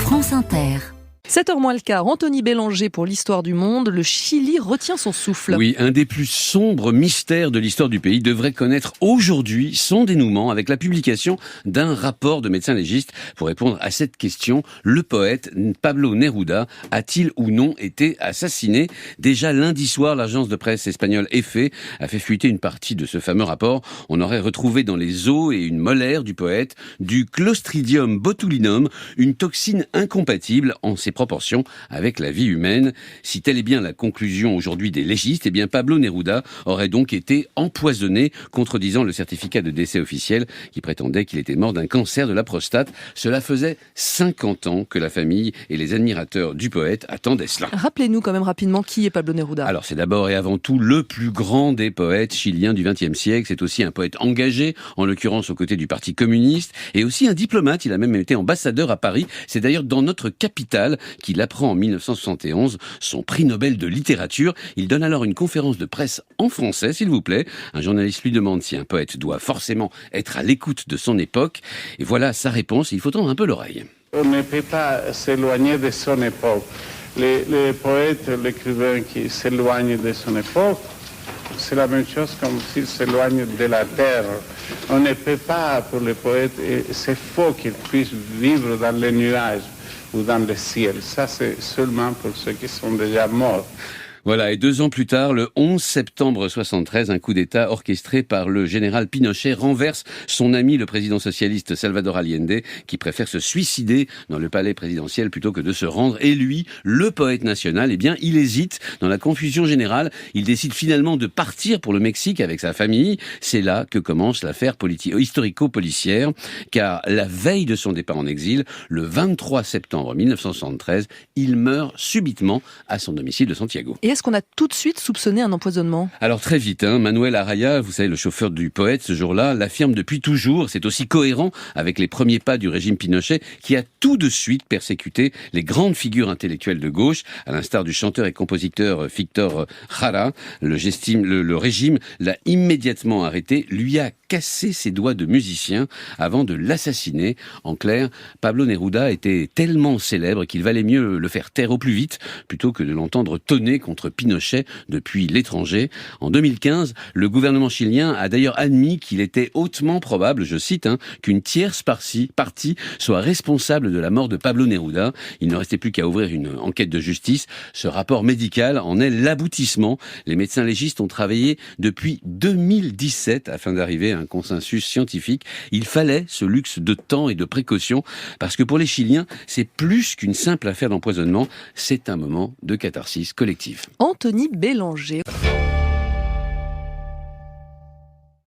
France Inter. 7h moins le quart, Anthony Bélanger pour l'histoire du monde. Le Chili retient son souffle. Oui, un des plus sombres mystères de l'histoire du pays devrait connaître aujourd'hui son dénouement avec la publication d'un rapport de médecins légistes pour répondre à cette question. Le poète Pablo Neruda a-t-il ou non été assassiné? Déjà lundi soir, l'agence de presse espagnole EFE a fait fuiter une partie de ce fameux rapport. On aurait retrouvé dans les os et une molaire du poète du Clostridium botulinum, une toxine incompatible en ses proportions avec la vie humaine. Si telle est bien la conclusion aujourd'hui des légistes, eh bien Pablo Neruda aurait donc été empoisonné, contredisant le certificat de décès officiel qui prétendait qu'il était mort d'un cancer de la prostate. Cela faisait 50 ans que la famille et les admirateurs du poète attendaient cela. Rappelez-nous quand même rapidement qui est Pablo Neruda. Alors c'est d'abord et avant tout le plus grand des poètes chiliens du XXe siècle. C'est aussi un poète engagé, en l'occurrence aux côtés du Parti communiste, et aussi un diplomate. Il a même été ambassadeur à Paris. C'est d'ailleurs dans notre capitale qu'il apprend en 1971 son prix Nobel de littérature. Il donne alors une conférence de presse en français, s'il vous plaît. Un journaliste lui demande si un poète doit forcément être à l'écoute de son époque. Et voilà sa réponse. Il faut tendre un peu l'oreille. On ne peut pas s'éloigner de son époque. Les poètes, l'écrivain qui s'éloigne de son époque, c'est la même chose comme s'il s'éloigne de la terre. On ne peut pas, pour les poètes, et c'est faux qu'ils puissent vivre dans les nuages ou dans le ciel. Ça, c'est seulement pour ceux qui sont déjà morts. Voilà, et 2 ans plus tard, le 11 septembre 73, un coup d'État orchestré par le général Pinochet renverse son ami, le président socialiste Salvador Allende, qui préfère se suicider dans le palais présidentiel plutôt que de se rendre. Et lui, le poète national, eh bien, il hésite. Dans la confusion générale, il décide finalement de partir pour le Mexique avec sa famille. C'est là que commence l'affaire historico-policière, car la veille de son départ en exil, le 23 septembre 1973, il meurt subitement à son domicile de Santiago. Et est-ce qu'on a tout de suite soupçonné un empoisonnement? Alors très vite, Manuel Araya, vous savez, le chauffeur du poète ce jour-là, l'affirme depuis toujours. C'est aussi cohérent avec les premiers pas du régime Pinochet qui a tout de suite persécuté les grandes figures intellectuelles de gauche, à l'instar du chanteur et compositeur Víctor Jara. Le régime l'a immédiatement arrêté, lui a cassé ses doigts de musicien avant de l'assassiner. En clair, Pablo Neruda était tellement célèbre qu'il valait mieux le faire taire au plus vite plutôt que de l'entendre tonner contre Pinochet depuis l'étranger. En 2015, le gouvernement chilien a d'ailleurs admis qu'il était hautement probable, je cite, qu'une tierce partie soit responsable de la mort de Pablo Neruda. Il ne restait plus qu'à ouvrir une enquête de justice. Ce rapport médical en est l'aboutissement. Les médecins légistes ont travaillé depuis 2017 afin d'arriver à un consensus scientifique. Il fallait ce luxe de temps et de précaution parce que pour les Chiliens, c'est plus qu'une simple affaire d'empoisonnement. C'est un moment de catharsis collective. Anthony Bélanger.